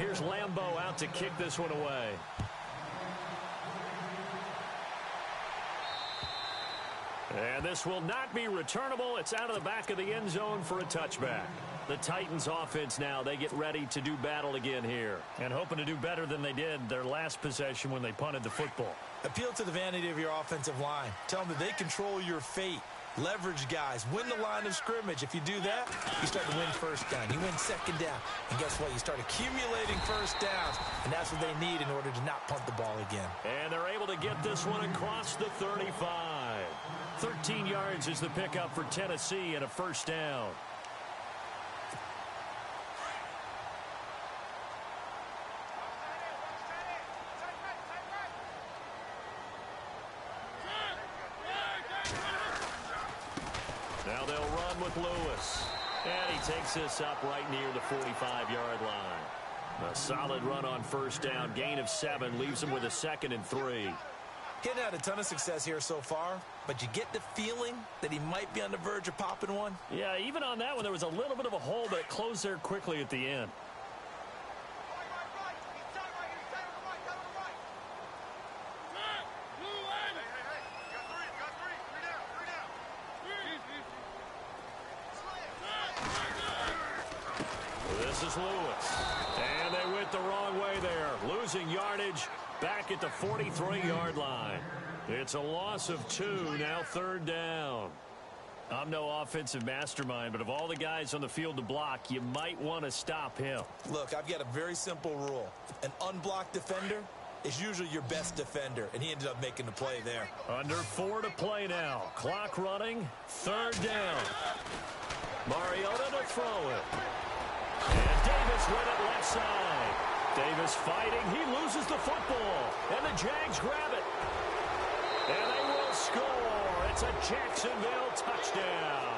Here's Lambeau out to kick this one away. And this will not be returnable. It's out of the back of the end zone for a touchback. The Titans offense now, they get ready to do battle again here. And hoping to do better than they did their last possession when they punted the football. Appeal to the vanity of your offensive line. Tell them that they control your fate. Leverage guys. Win the line of scrimmage. If you do that, you start to win first down. You win second down. And guess what? You start accumulating first downs. And that's what they need in order to not punt the ball again. And they're able to get this one across the 35. 13 yards is the pickup for Tennessee and a first down. Now they'll run with Lewis. And he takes this up right near the 45-yard line. A solid run on first down. Gain of 7 leaves him with a 2nd and 3. Getting out a ton of success here so far, but you get the feeling that he might be on the verge of popping one. Yeah, even on that one, there was a little bit of a hole, but it closed there quickly at the end. This is Lewis. And they went the wrong way there. Losing yardage back at the 43-yard line. It's a loss of 2, now 3rd down. I'm no offensive mastermind, but of all the guys on the field to block, you might want to stop him. Look, I've got a very simple rule. An unblocked defender is usually your best defender, and he ended up making the play there. Under 4 to play now. Clock running, 3rd down. Mariota to throw it. And Davis with it left side. Davis fighting. He loses the football. And the Jags grab it. And they will score. It's a Jacksonville touchdown.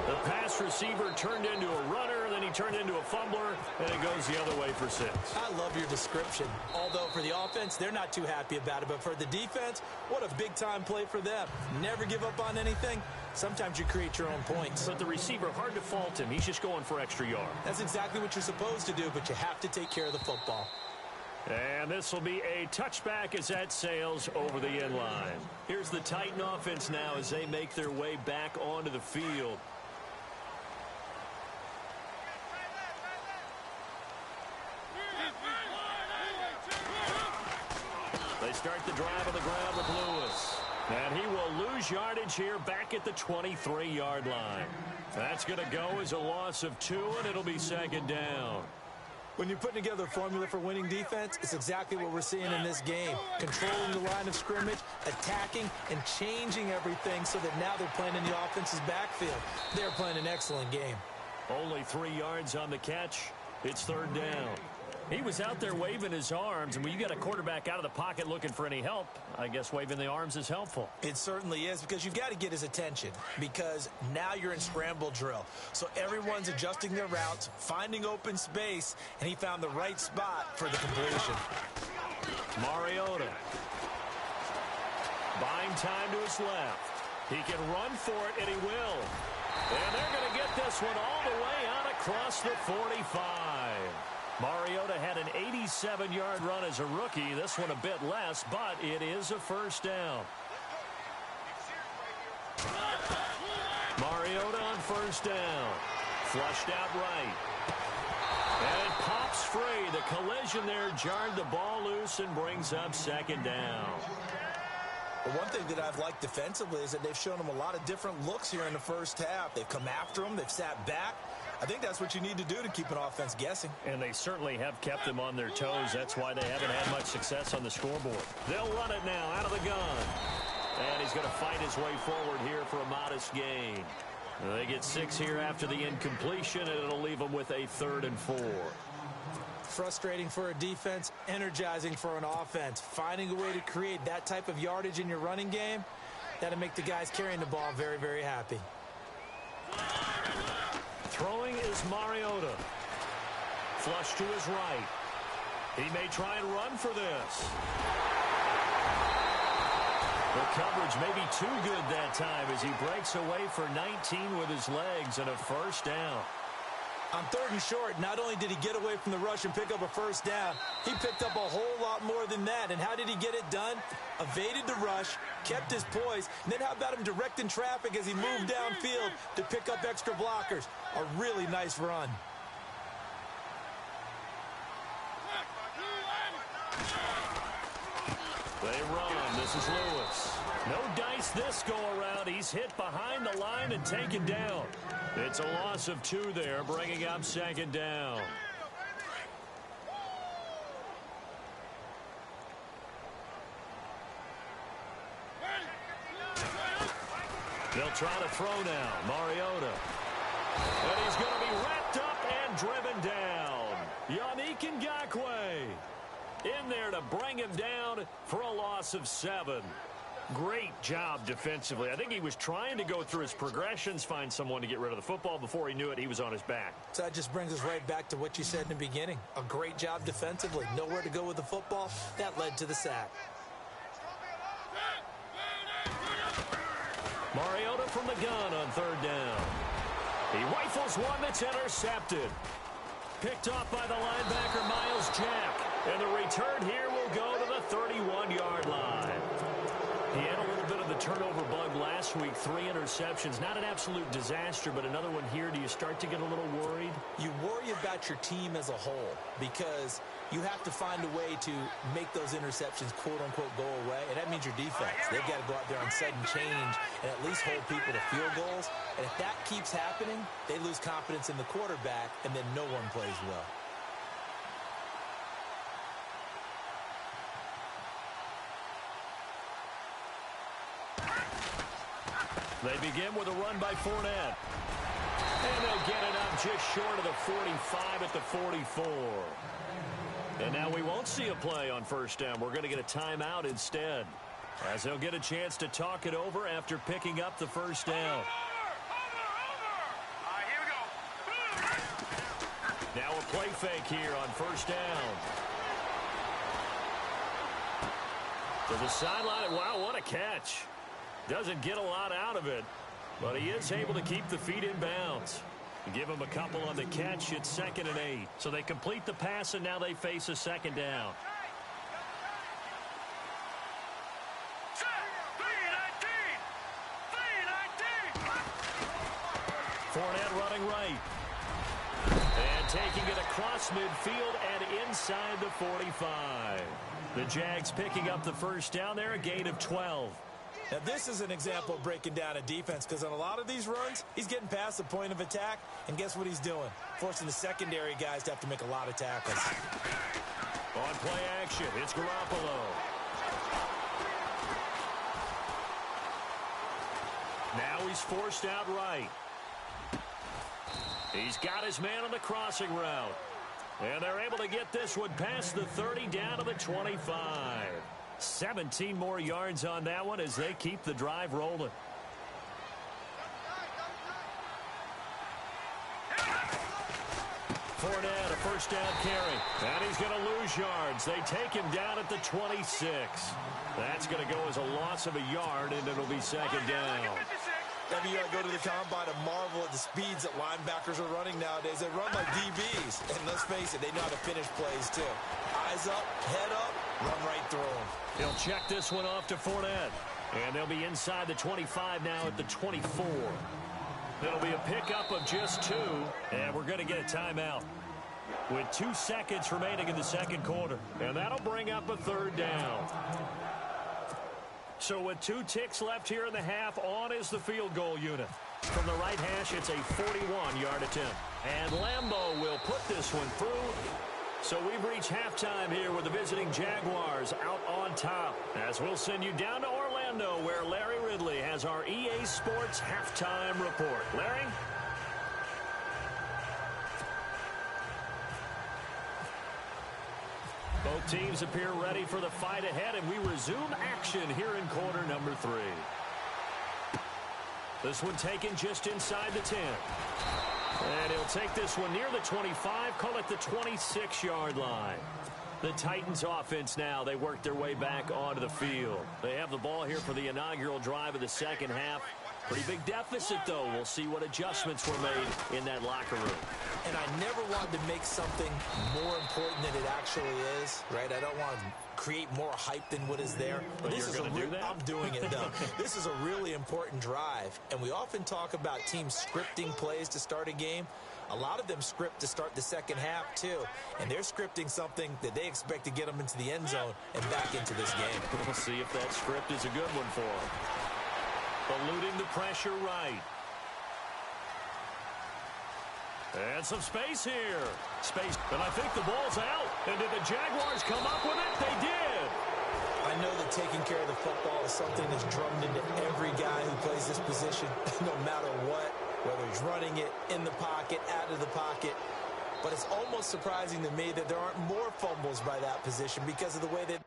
The pass receiver turned into a runner, then he turned into a fumbler, and it goes the other way for 6. I love your description. Although for the offense, they're not too happy about it. But for the defense, what a big-time play for them. Never give up on anything. Sometimes you create your own points. But the receiver, hard to fault him. He's just going for extra yard. That's exactly what you're supposed to do, but you have to take care of the football. And this will be a touchback as that sails over the end line. Here's the Titan offense now as they make their way back onto the field. They start the drive on the ground with Lewis. And he will lose yardage here back at the 23-yard line. That's going to go as a loss of 2, and it'll be 2nd down. When you're putting together a formula for winning defense, it's exactly what we're seeing in this game. Controlling the line of scrimmage, attacking, and changing everything so that now they're playing in the offense's backfield. They're playing an excellent game. Only 3 yards on the catch. It's 3rd down. He was out there waving his arms, and when you got a quarterback out of the pocket looking for any help, I guess waving the arms is helpful. It certainly is, because you've got to get his attention, because now you're in scramble drill. So everyone's adjusting their routes, finding open space, and he found the right spot for the completion. Mariota. Buying time to his left. He can run for it, and he will. And they're going to get this one all the way out across the 45. Mariota had an 87-yard run as a rookie. This one a bit less, but it is a first down. Mariota on first down. Flushed out right. And it pops free. The collision there jarred the ball loose and brings up 2nd down. Well, one thing that I've liked defensively is that they've shown him a lot of different looks here in the first half. They've come after him. They've sat back. I think that's what you need to do to keep an offense guessing. And they certainly have kept them on their toes. That's why they haven't had much success on the scoreboard. They'll run it now out of the gun. And he's going to fight his way forward here for a modest gain. They get 6 here after the incompletion, and it'll leave them with a 3rd and 4. Frustrating for a defense, energizing for an offense. Finding a way to create that type of yardage in your running game, that'll make the guys carrying the ball very, very happy. Throwing is Mariota. Flush to his right. He may try and run for this. The coverage may be too good that time as he breaks away for 19 with his legs and a first down. On 3rd and short, not only did he get away from the rush and pick up a first down, he picked up a whole lot more than that. And how did he get it done? Evaded the rush, kept his poise, and then how about him directing traffic as he moved downfield to pick up extra blockers? A really nice run. They run. This is Lewis. No dice this go-around. He's hit behind the line and taken down. It's a loss of 2 there, bringing up 2nd down. They'll try to throw now. Mariota. And he's going to be wrapped up and driven down. Yannick Ngakoue in there to bring him down for a loss of 7. Great job defensively. I think he was trying to go through his progressions, find someone to get rid of the football. Before he knew it, he was on his back. So that just brings us right back to what you said in the beginning. A great job defensively. Nowhere to go with the football. That led to the sack. Mariota from the gun on 3rd down. He rifles one that's intercepted. Picked off by the linebacker, Miles Jack. And the return here will go to the 31-yard line. He had a little bit of the turnover bug last week. 3 interceptions. Not an absolute disaster, but another one here. Do you start to get a little worried? You worry about your team as a whole because you have to find a way to make those interceptions, quote-unquote, go away. And that means your defense. They've got to go out there on sudden change and at least hold people to field goals. And if that keeps happening, they lose confidence in the quarterback, and then no one plays well. They begin with a run by Fournette. And they'll get it up just short of the 45 at the 44. And now we won't see a play on 1st down. We're going to get a timeout instead, as they'll get a chance to talk it over after picking up the 1st down. Now a play fake here on 1st down. To the sideline. Wow, what a catch. Doesn't get a lot out of it, but he is able to keep the feet in bounds. Give him a couple on the catch. It's 2nd and 8. So they complete the pass, and now they face a 2nd down. Fournette running right. And taking it across midfield and inside the 45. The Jags picking up the 1st down there, a gain of 12. Now, this is an example of breaking down a defense because on a lot of these runs, he's getting past the point of attack, and guess what he's doing? Forcing the secondary guys to have to make a lot of tackles. On play action, it's Garoppolo. Now he's forced out right. He's got his man on the crossing route. And they're able to get this one past the 30 down to the 25. 17 more yards on that one as they keep the drive rolling. Fournette, a 1st down carry. And he's going to lose yards. They take him down at the 26. That's going to go as a loss of a yard, and it'll be 2nd down. Every year I go to the combine and marvel at the speeds that linebackers are running nowadays. They run like DBs. And let's face it, they know how to finish plays too. Eyes up, head up, run right through them. He'll check this one off to Fournette. And they'll be inside the 25 now at the 24. It'll be a pickup of just 2. And we're going to get a timeout with 2 seconds remaining in the 2nd quarter. And that'll bring up a 3rd down. So with 2 ticks left here in the half, on is the field goal unit. From the right hash, it's a 41-yard attempt. And Lambeau will put this one through. So we've reached halftime here with the visiting Jaguars out on top. As we'll send you down to Orlando, where Larry Ridley has our EA Sports halftime report. Larry? Both teams appear ready for the fight ahead, and we resume action here in quarter number 3. This one taken just inside the 10. And he'll take this one near the 25, call it the 26-yard line. The Titans offense now, they work their way back onto the field. They have the ball here for the inaugural drive of the 2nd half. Pretty big deficit, though. We'll see what adjustments were made in that locker room. And I never wanted to make something more important than it actually is, right? I don't want to create more hype than what is there. But you're going to do that? I'm doing it, though. This is a really important drive, and we often talk about teams scripting plays to start a game. A lot of them script to start the second half, too. And they're scripting something that they expect to get them into the end zone and back into this game. We'll see if that script is a good one for them. Eluding the pressure right. And some space here. Space. And I think the ball's out. And did the Jaguars come up with it? They did. I know that taking care of the football is something that's drummed into every guy who plays this position, no matter what, whether he's running it, in the pocket, out of the pocket. But it's almost surprising to me that there aren't more fumbles by that position because of the way that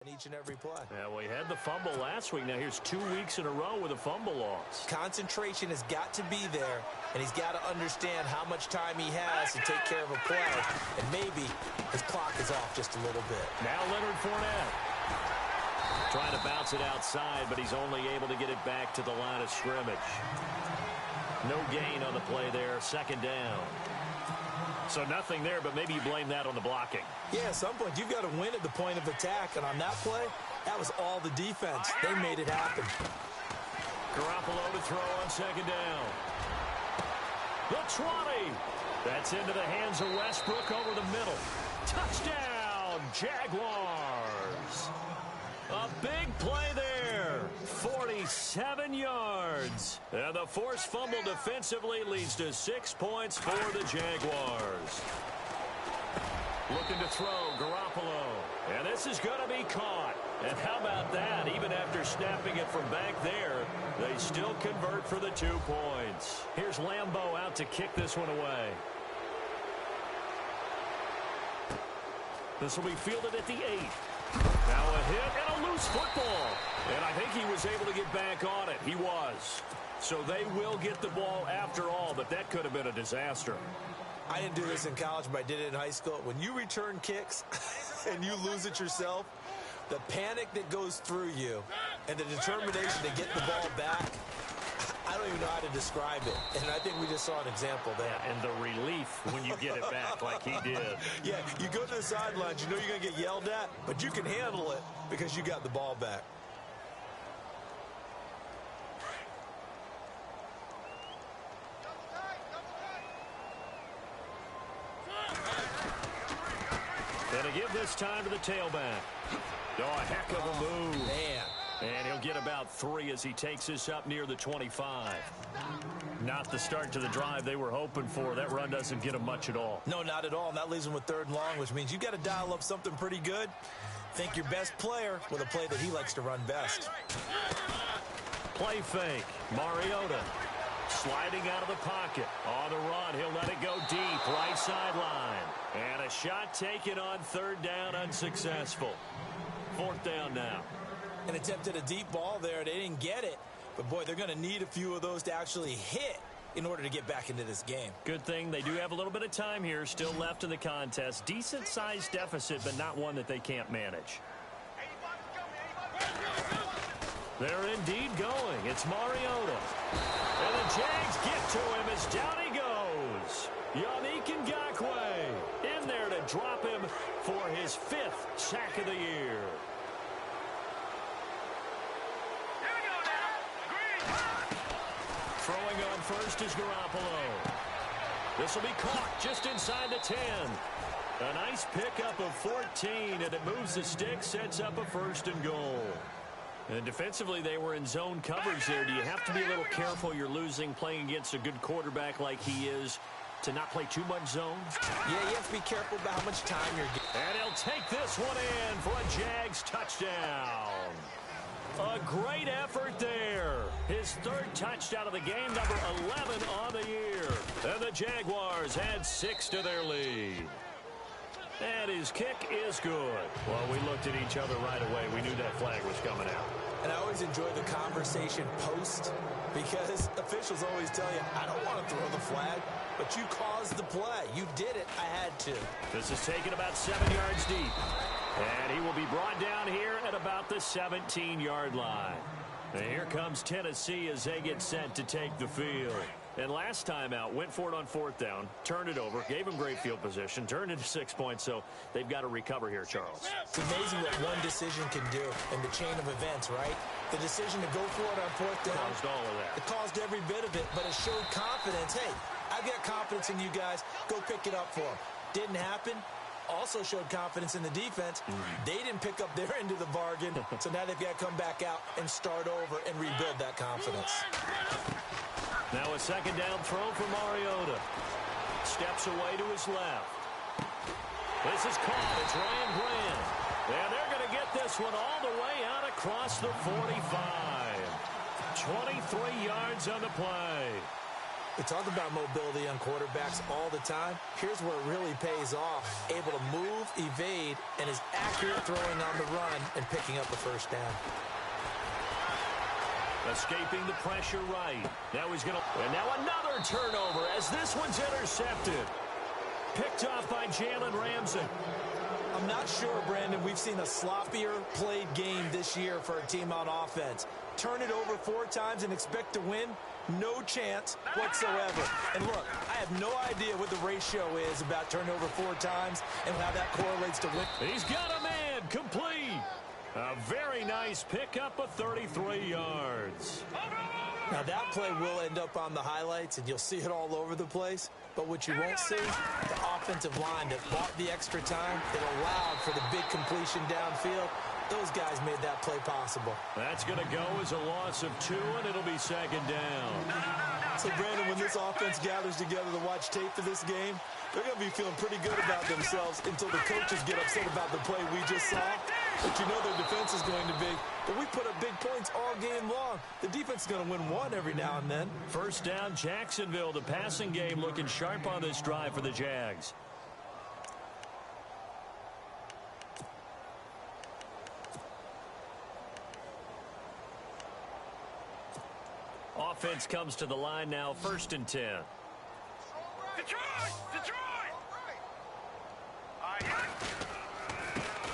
each and every play. Yeah, we had the fumble last week. Now here's 2 weeks in a row with a fumble loss. Concentration has got to be there, and he's got to understand how much time he has to take care of a play, and maybe his clock is off just a little bit. Now Leonard Fournette trying to bounce it outside, but he's only able to get it back to the line of scrimmage. No gain on the play there. Second down. So nothing there, but maybe you blame that on the blocking. Yeah, at some point, you've got to win at the point of attack. And on that play, that was all the defense. They made it happen. Garoppolo to throw on second down. The 20. That's into the hands of Westbrook over the middle. Touchdown, Jaguars. A big play there. 47 yards. And the forced fumble defensively leads to 6 points for the Jaguars. Looking to throw, Garoppolo. And this is going to be caught. And how about that? Even after snapping it from back there, they still convert for the 2 points. Here's Lambeau out to kick this one away. This will be fielded at the 8. Now a hit and a loose football. And I think he was able to get back on it. He was. So they will get the ball after all, but that could have been a disaster. I didn't do this in college, but I did it in high school. When you return kicks and you lose it yourself, the panic that goes through you and the determination to get the ball back, I don't even know how to describe it. And I think we just saw an example there. Yeah, and the relief when you get it back like he did. Yeah, you go to the sidelines, you know you're going to get yelled at, but you can handle it because you got the ball back. And to give this time to the tailback. Oh, a heck of a move. Man. And he'll get about 3 as he takes this up near the 25. Not the start to the drive they were hoping for. That run doesn't get them much at all. No, not at all. And that leaves them with 3rd and long, which means you got to dial up something pretty good. Think your best player with a play that he likes to run best. Play fake. Mariota sliding out of the pocket. On the run, he'll let it go deep. Right sideline. And a shot taken on 3rd down, unsuccessful. 4th down now. And attempted a deep ball there. They didn't get it. But, boy, they're going to need a few of those to actually hit in order to get back into this game. Good thing they do have a little bit of time here still left in the contest. Decent-sized deficit, but not one that they can't manage. They're indeed going. It's Mariota. And the Jags get to him as down he goes. Yannick Ngakoue in there to drop him for his 5th sack of the year. Throwing on first is Garoppolo. This will be caught just inside the 10. A nice pickup of 14, and it moves the stick, sets up a 1st and goal. And defensively, they were in zone coverage there. Do you have to be a little careful? You're losing, playing against a good quarterback like he is, to not play too much zone? Yeah, you have to be careful about how much time you're getting. And he'll take this one in for a Jags touchdown. A great effort there. His 3rd touchdown of the game, number 11 on the year. And the Jaguars add 6 to their lead. And his kick is good. Well, we looked at each other right away. We knew that flag was coming out. And I always enjoy the conversation post because officials always tell you, I don't want to throw the flag, but you caused the play. You did it. I had to. This is taken about 7 yards deep. And he will be brought down here at about the 17-yard line. And here comes Tennessee as they get set to take the field. And last time out, went for it on 4th down, turned it over, gave him great field position, turned into 6 points, so they've got to recover here, Charles. It's amazing what one decision can do in the chain of events, right? The decision to go for it on 4th down. Caused all of that. It caused every bit of it, but it showed confidence. Hey, I've got confidence in you guys. Go pick it up for them. Didn't happen. Also showed confidence in the defense. They didn't pick up their end of the bargain, so now they've got to come back out and start over and rebuild that confidence. Now a 2nd down throw for Mariota. Steps away to his left. This is caught. It's Ryan Grant. And they're going to get this one all the way out across the 45. 23 yards on the play. We talk about mobility on quarterbacks all the time. Here's where it really pays off. Able to move, evade, and is accurate throwing on the run and picking up the 1st down. Escaping the pressure right. Now he's going to... And now another turnover as this one's intercepted. Picked off by Jalen Ramsey. I'm not sure, Brandon, we've seen a sloppier played game this year for a team on offense. Turn it over 4 times and expect to win? No chance whatsoever. And look, I have no idea what the ratio is about turnover 4 times and how that correlates to win. He's got a man complete. A very nice pickup of 33 yards. Now that play will end up on the highlights and you'll see it all over the place. But what you won't see, the offensive line that bought the extra time, that allowed for the big completion downfield. Those guys made that play possible. That's going to go as a loss of 2, and it'll be 2nd down. So, Brandon, when this offense gathers together to watch tape for this game, they're going to be feeling pretty good about themselves until the coaches get upset about the play we just saw. But you know their defense is going to be. But we put up big points all game long. The defense is going to win one every now and then. 1st down, Jacksonville. The passing game looking sharp on this drive for the Jags. Offense comes to the line now, 1st and 10. Detroit!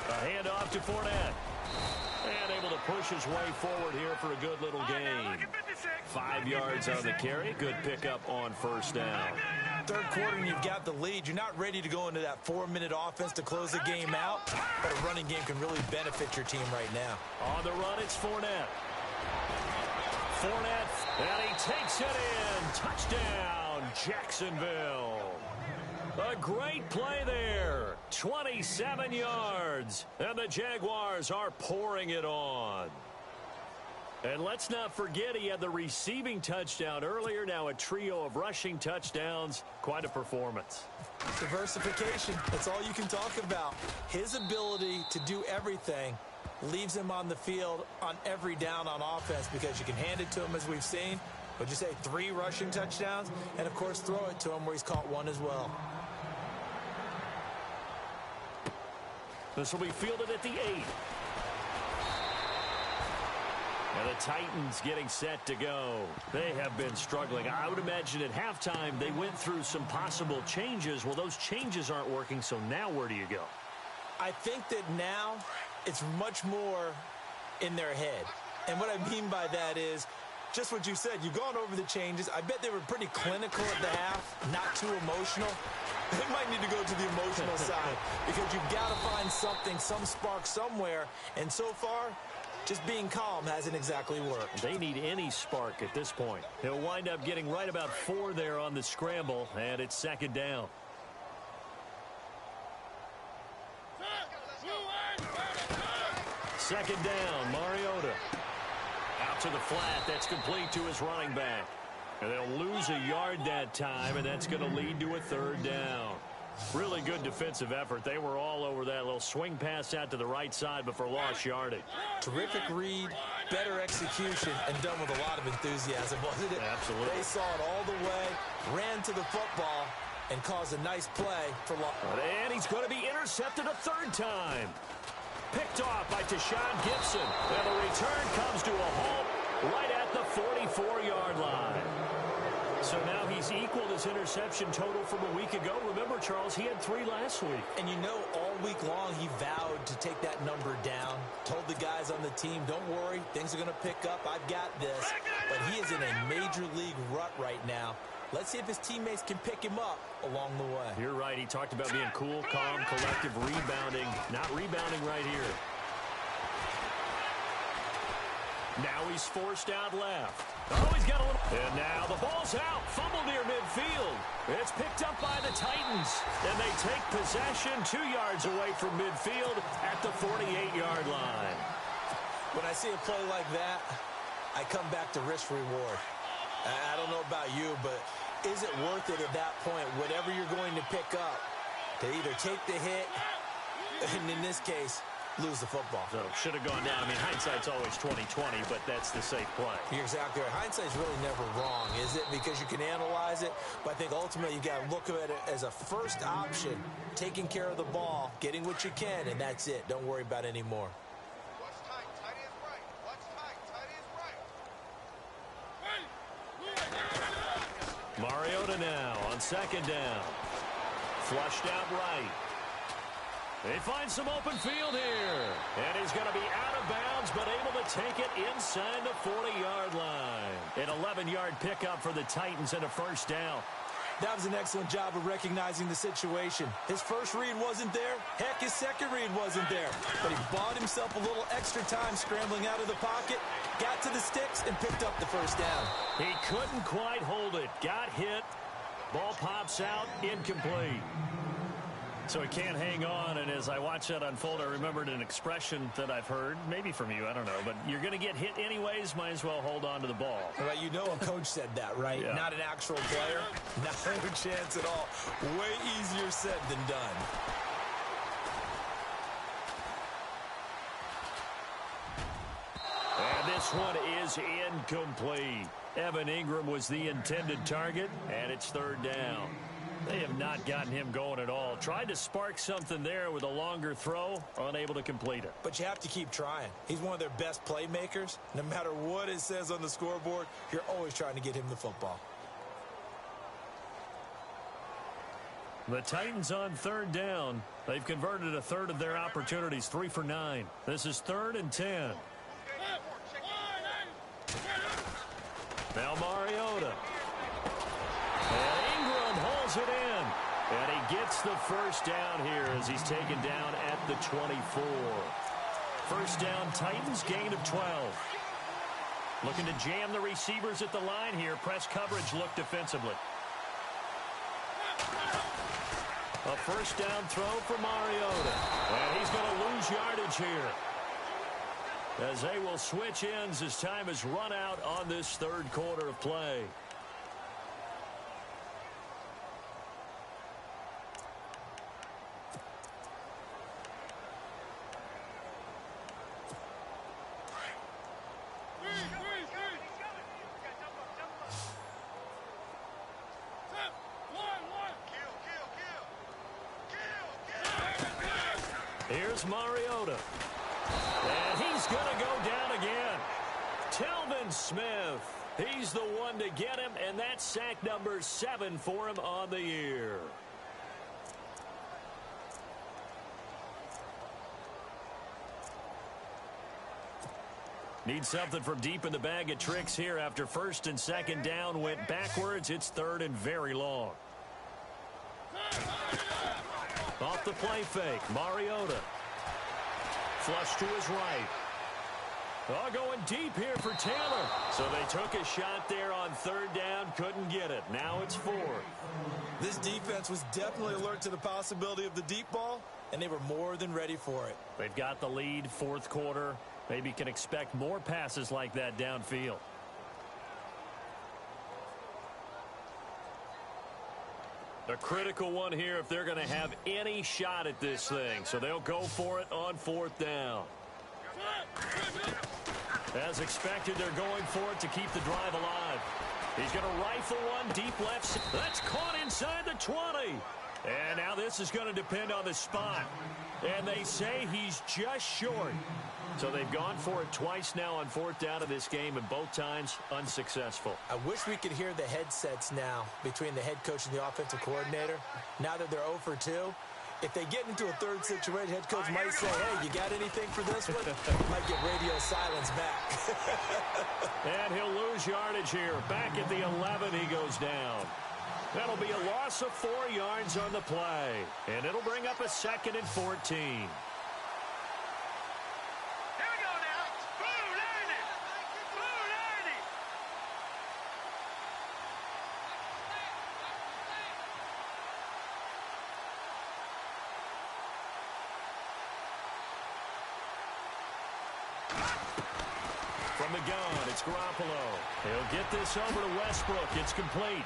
A handoff to Fournette. And able to push his way forward here for a good little gain. 5 yards on the carry. Good pickup on 1st down. 3rd quarter and you've got the lead. You're not ready to go into that 4-minute offense to close the game out. But a running game can really benefit your team right now. On the run, it's Fournette. Fournette, and he takes it in. Touchdown, Jacksonville. A great play there. 27 yards. And the Jaguars are pouring it on. And let's not forget he had the receiving touchdown earlier. Now a trio of rushing touchdowns. Quite a performance. Diversification. That's all you can talk about. His ability to do everything leaves him on the field on every down on offense because you can hand it to him as we've seen. Would you say 3 rushing touchdowns? And, of course, throw it to him where he's caught 1 as well. This will be fielded at the 8. And the Titans getting set to go. They have been struggling. I would imagine at halftime they went through some possible changes. Well, those changes aren't working, so now where do you go? I think that now it's much more in their head. And what I mean by that is just what you said. You've gone over the changes. I bet they were pretty clinical at the half, not too emotional. They might need to go to the emotional side because you've got to find something, some spark somewhere. And so far, just being calm hasn't exactly worked. They need any spark at this point. He'll wind up getting right about 4 there on the scramble, and it's 2nd down. Second down, Mariota. Out to the flat. That's complete to his running back. And they'll lose a yard that time, and that's going to lead to a 3rd down. Really good defensive effort. They were all over that little swing pass out to the right side, but for lost yardage. Terrific read, better execution, and done with a lot of enthusiasm, wasn't it? Absolutely. They saw it all the way, ran to the football, and cause a nice play for long. And he's going to be intercepted a third time. Picked off by Tashaun Gibson. And the return comes to a halt right at the 44-yard line. So now he's equaled his interception total from a week ago. Remember, Charles, he had 3 last week. And you know, all week long he vowed to take that number down. Told the guys on the team, don't worry, things are going to pick up. I've got this. But he is in a major league rut right now. Let's see if his teammates can pick him up along the way. You're right. He talked about being cool, calm, collective, rebounding. Not rebounding right here. Now he's forced out left. Oh, he's got a little... And now the ball's out. Fumble near midfield. It's picked up by the Titans. And they take possession 2 yards away from midfield at the 48-yard line. When I see a play like that, I come back to risk reward. I don't know about you, but is it worth it at that point, whatever you're going to pick up, to either take the hit, and in this case, lose the football? So should have gone down. I mean, hindsight's always 20/20, but that's the safe play. You're exactly right. Hindsight's really never wrong, is it? Because you can analyze it, but I think ultimately you got to look at it as a first option, taking care of the ball, getting what you can, and that's it. Don't worry about any more. Mariota now on second down. Flushed out right. They find some open field here. And he's going to be out of bounds, but able to take it inside the 40-yard line. An 11-yard pickup for the Titans and a first down. That was an excellent job of recognizing the situation. His first read wasn't there. Heck, his second read wasn't there. But he bought himself a little extra time scrambling out of the pocket, got to the sticks, and picked up the first down. He couldn't quite hold it. Got hit. Ball pops out. Incomplete. So he can't hang on, and as I watch that unfold, I remembered an expression that I've heard, maybe from you, I don't know, but you're going to get hit anyways, might as well hold on to the ball. Well, you know a coach said that, right? Yeah. Not an actual player. Not a chance at all. Way easier said than done. And this one is incomplete. Evan Ingram was the intended target, and it's third down. They have not gotten him going at all. Tried to spark something there with a longer throw, unable to complete it. But you have to keep trying. He's one of their best playmakers. No matter what it says on the scoreboard, you're always trying to get him the football. The Titans on third down. They've converted a third of their opportunities, 3 for 9. This is 3rd and 10. Now Mariota. And Ingram holds it in. And he gets the first down here as he's taken down at the 24. First down, Titans, gain of 12. Looking to jam the receivers at the line here. Press coverage look defensively. A first down throw for Mariota. And he's going to lose yardage here, as they will switch ends as time has run out on this third quarter of play. Here's Mariota. And he's going to go down again. Telvin Smith. He's the one to get him, and that's sack number 7 for him on the year. Need something from deep in the bag of tricks here after first and second down went backwards. It's third and very long. Off the play fake, Mariota. Flush to his right. Oh, going deep here for Taylor. So they took a shot there on third down, couldn't get it. Now it's 4. This defense was definitely alert to the possibility of the deep ball, and they were more than ready for it. They've got the lead, fourth quarter. Maybe can expect more passes like that downfield. A critical one here if they're going to have any shot at this thing. So they'll go for it on fourth down. As expected, they're going for it to keep the drive alive. He's going to rifle one deep left. That's caught inside the 20. And now this is going to depend on the spot. And they say he's just short. So they've gone for it twice now on 4th down of this game, and both times unsuccessful. I wish we could hear the headsets now between the head coach and the offensive coordinator. Now that they're 0 for 2, if they get into a third situation, head coach might say, hey, you got anything for this one? Might get radio silence back. And he'll lose yardage here. Back at the 11, he goes down. That'll be a loss of 4 yards on the play. And it'll bring up a 2nd and 14. From the gun, it's Garoppolo. He'll get this over to Westbrook. It's complete.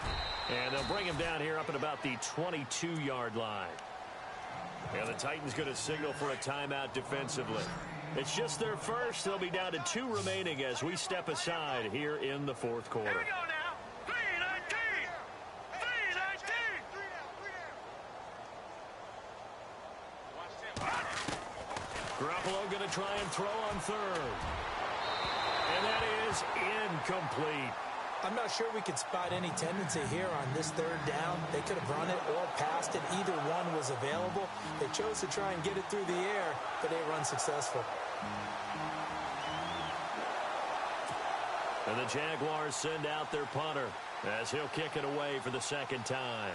And they'll bring him down here up at about the 22-yard line. And the Titans going to signal for a timeout defensively. It's just their first. They'll be down to 2 remaining as we step aside here in the 4th quarter. Here we go now. 3-19. 3-19. Garoppolo going to try and throw on 3rd. And that is incomplete. I'm not sure we could spot any tendency here on this 3rd down. They could have run it or passed it. Either one was available. They chose to try and get it through the air, but they were unsuccessful. And the Jaguars send out their punter as he'll kick it away for the 2nd time.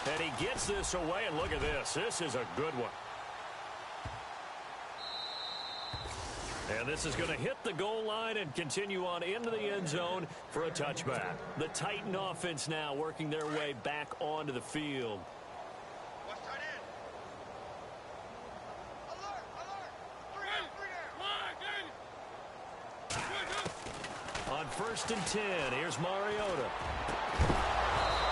And he gets this away, and look at this. This is a good one. And this is going to hit the goal line and continue on into the end zone for a touchback. The Titan offense now working their way back onto the field. On 1st and 10, here's Mariota.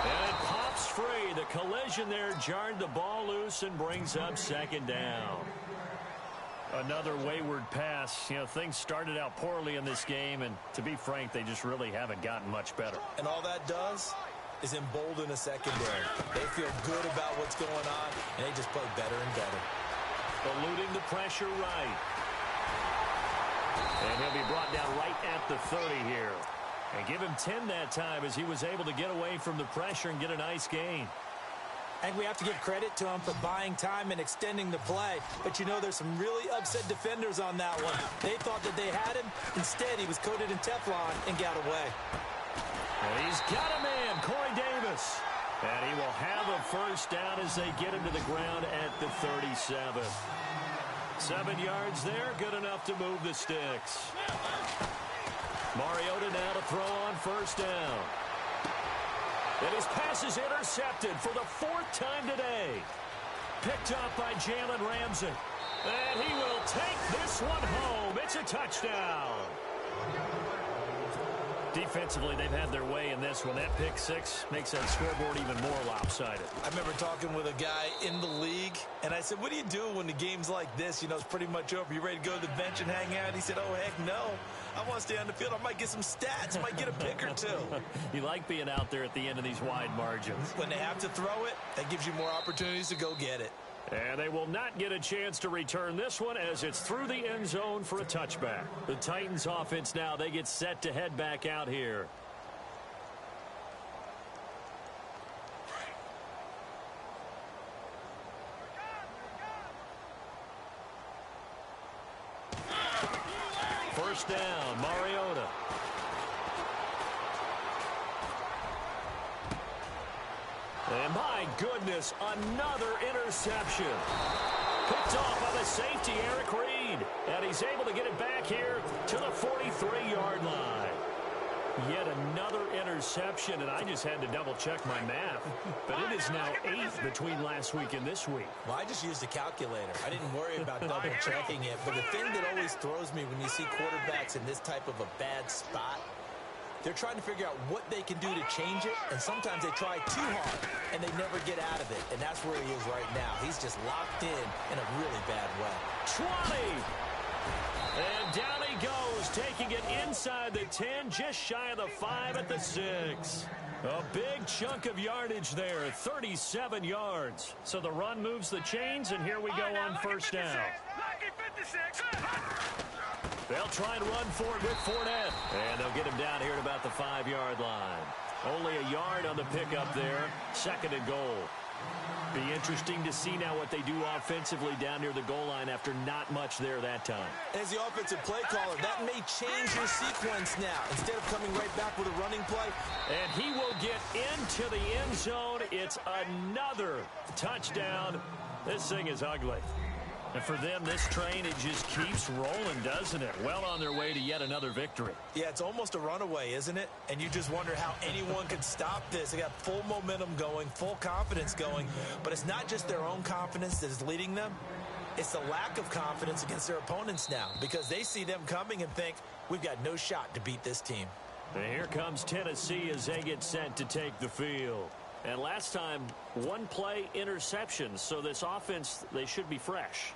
And it pops free. The collision there jarred the ball loose and brings up 2nd down. Another wayward pass. You know, things started out poorly in this game, and to be frank, they just really haven't gotten much better. And all that does is embolden a secondary. They feel good about what's going on, and they just play better and better. Eluding the pressure right. And he'll be brought down right at the 30 here. And give him 10 that time as he was able to get away from the pressure and get a nice gain. I think we have to give credit to him for buying time and extending the play. But, you know, there's some really upset defenders on that one. They thought that they had him. Instead, he was coated in Teflon and got away. And he's got a man, Corey Davis. And he will have a 1st down as they get him to the ground at the 37. 7 yards there, good enough to move the sticks. Mariota now to throw on 1st down. And his pass is intercepted for the 4th time today. Picked up by Jalen Ramsey. And he will take this one home. It's a touchdown. Defensively, they've had their way in this one. That pick 6 makes that scoreboard even more lopsided. I remember talking with a guy in the league, and I said, what do you do when the game's like this? You know, it's pretty much over. You ready to go to the bench and hang out? He said, oh, heck no. I want to stay on the field. I might get some stats. I might get a pick or 2. You like being out there at the end of these wide margins. When they have to throw it, that gives you more opportunities to go get it. And they will not get a chance to return this one as it's through the end zone for a touchback. The Titans offense now, they get set to head back out here. First down, Mariota. And my goodness, another interception. Picked off by the safety, Eric Reed. And he's able to get it back here to the 43-yard line. Yet another interception, and I just had to double-check my math. But it is now 8 between last week and this week. Well, I just used a calculator. I didn't worry about double-checking it. But the thing that always throws me when you see quarterbacks in this type of a bad spot They're trying to figure out what they can do to change it, and sometimes they try too hard, and they never get out of it. And that's where he is right now. He's just locked in a really bad way. 20! And down he goes, taking it inside the 10, just shy of the 5 at the 6. A big chunk of yardage there, 37 yards. So the run moves the chains, and here we go on first down. They'll try and run for it with Fournette. And they'll get him down here at about the 5-yard line. Only a yard on the pickup there, 2nd and goal. Be interesting to see now what they do offensively down near the goal line after not much there that time. As the offensive play caller, that may change your sequence now. Instead of coming right back with a running play. And he will get into the end zone. It's another touchdown. This thing is ugly. And for them, this train, it just keeps rolling, doesn't it? Well on their way to yet another victory. Yeah, it's almost a runaway, isn't it? And you just wonder how anyone could stop this. They got full momentum going, full confidence going. But it's not just their own confidence that is leading them. It's the lack of confidence against their opponents now, because they see them coming and think, we've got no shot to beat this team. And here comes Tennessee as they get set to take the field. And last time, 1-play interceptions. So this offense, they should be fresh.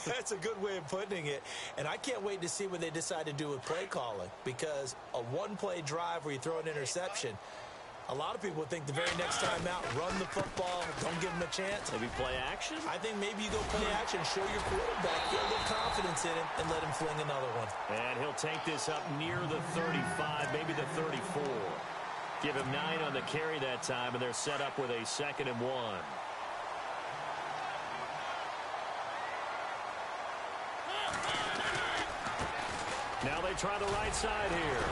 That's a good way of putting it. And I can't wait to see what they decide to do with play calling. Because a 1-play drive where you throw an interception, a lot of people think the very next time out, run the football, don't give them a chance. Maybe play action? I think maybe you go play action, show your quarterback, get a little confidence in him, and let him fling another one. And he'll take this up near the 35, maybe the 34. Give him 9 on the carry that time, and they're set up with a 2nd and 1. Now they try the right side here.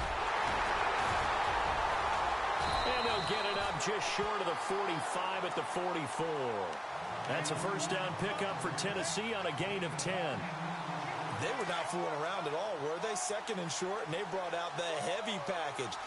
And they'll get it up just short of the 45 at the 44. That's a first down pickup for Tennessee on a gain of 10. They were not fooling around at all, were they? 2nd and short, and they brought out the heavy package.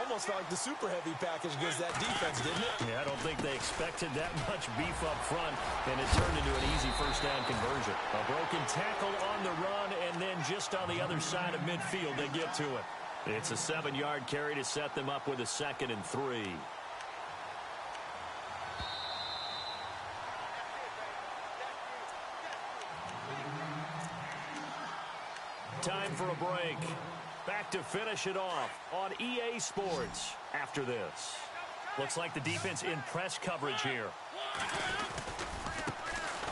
Almost felt like the super heavy package against that defense, didn't it? Yeah, I don't think they expected that much beef up front, and it turned into an easy first down conversion. A broken tackle on the run, and then just on the other side of midfield, they get to it. It's a 7-yard carry to set them up with a 2nd and 3. Time for a break. Back to finish it off on EA Sports after this. Looks like the defense in press coverage here.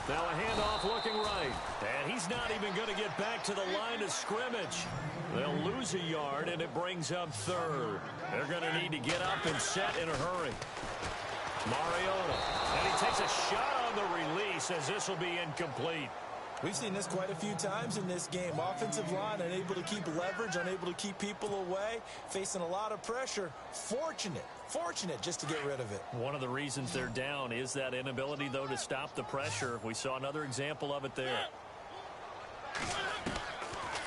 Now a handoff looking right. And he's not even going to get back to the line of scrimmage. They'll lose a yard, and it brings up 3rd. They're going to need to get up and set in a hurry. Mariota. And he takes a shot on the release as this will be incomplete. We've seen this quite a few times in this game. Offensive line unable to keep leverage, unable to keep people away, facing a lot of pressure. Fortunate just to get rid of it. One of the reasons they're down is that inability, though, to stop the pressure. We saw another example of it there.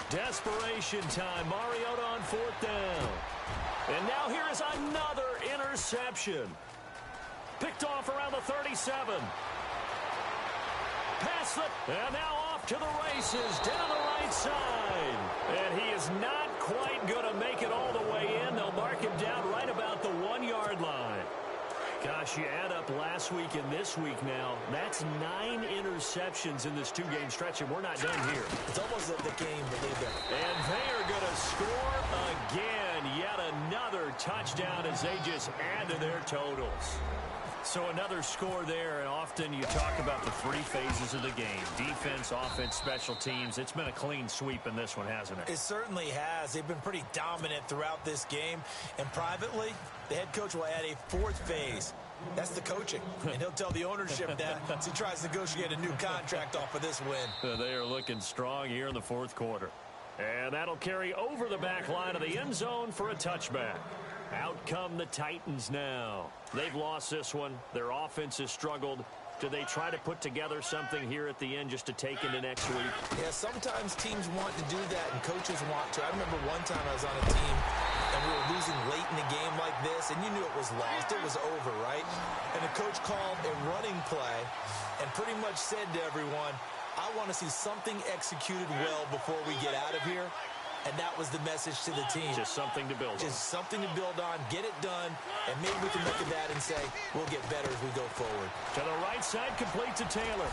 Desperation time. Mariota on 4th down. And now here is another interception. Picked off around the 37. Pass it, and now off to the races down the right side. And he is not quite going to make it all the way in. They'll mark him down right about the 1-yard line. Gosh, you add up last week and this week now, that's 9 interceptions in this 2-game stretch, and we're not done here. It's almost like the game, believe it. And they are going to score again. Yet another touchdown as they just add to their totals. So another score there, and often you talk about the 3 phases of the game. Defense, offense, special teams. It's been a clean sweep in this one, hasn't it? It certainly has. They've been pretty dominant throughout this game. And privately, the head coach will add a 4th phase. That's the coaching. And he'll tell the ownership that as he tries to negotiate a new contract off of this win. They are looking strong here in the 4th quarter. And that'll carry over the back line of the end zone for a touchback. Out come the Titans now. They've lost this one. Their offense has struggled. Do they try to put together something here at the end just to take into next week? Yeah, sometimes teams want to do that and coaches want to. I remember one time I was on a team and we were losing late in the game like this, and you knew it was lost. It was over, right? And the coach called a running play and pretty much said to everyone, I want to see something executed well before we get out of here. And that was the message to the team. Just something to build on. Just something to build on, get it done, and maybe we can look at that and say, we'll get better as we go forward. To the right side, complete to Taylor.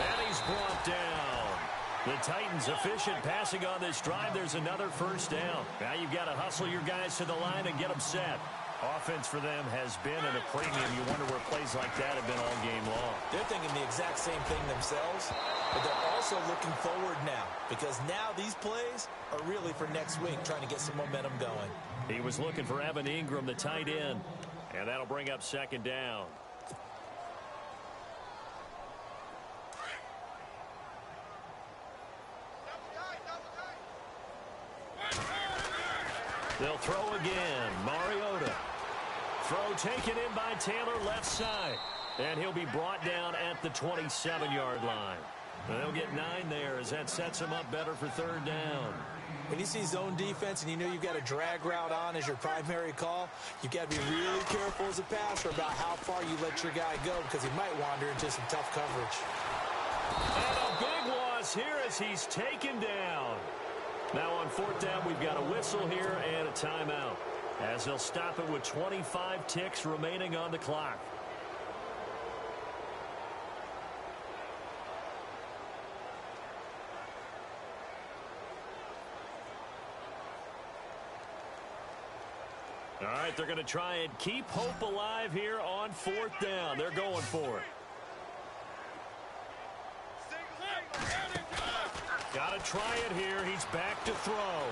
And he's brought down. The Titans efficient passing on this drive. There's another first down. Now you've got to hustle your guys to the line and get them set. Offense for them has been at a premium. You wonder where plays like that have been all game long. They're thinking the exact same thing themselves, but they're also looking forward now because now these plays are really for next week, trying to get some momentum going. He was looking for Evan Ingram, the tight end, and that'll bring up second down. They'll throw again. Mariota. Throw taken in by Taylor, left side. And he'll be brought down at the 27-yard line. They'll get 9 there as that sets him up better for third down. When you see zone defense and you know you've got a drag route on as your primary call, you've got to be really careful as a passer about how far you let your guy go because he might wander into some tough coverage. And a big loss here as he's taken down. Now on fourth down, we've got a whistle here and a timeout as they'll stop it with 25 ticks remaining on the clock. All right, they're going to try and keep hope alive here on fourth down. They're going for it. Got to try it here. He's back to throw.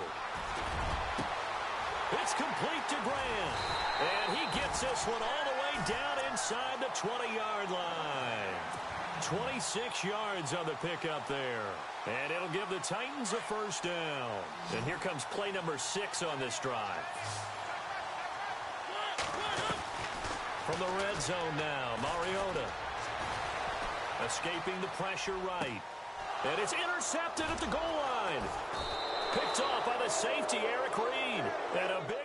It's complete to Grant. And he gets this one all the way down inside the 20-yard line. 26 yards on the pickup there. And it'll give the Titans a first down. And here comes play number 6 on this drive. From the red zone now, Mariota. Escaping the pressure right. And it's intercepted at the goal line. Picked off by the safety, Eric Reed. And a big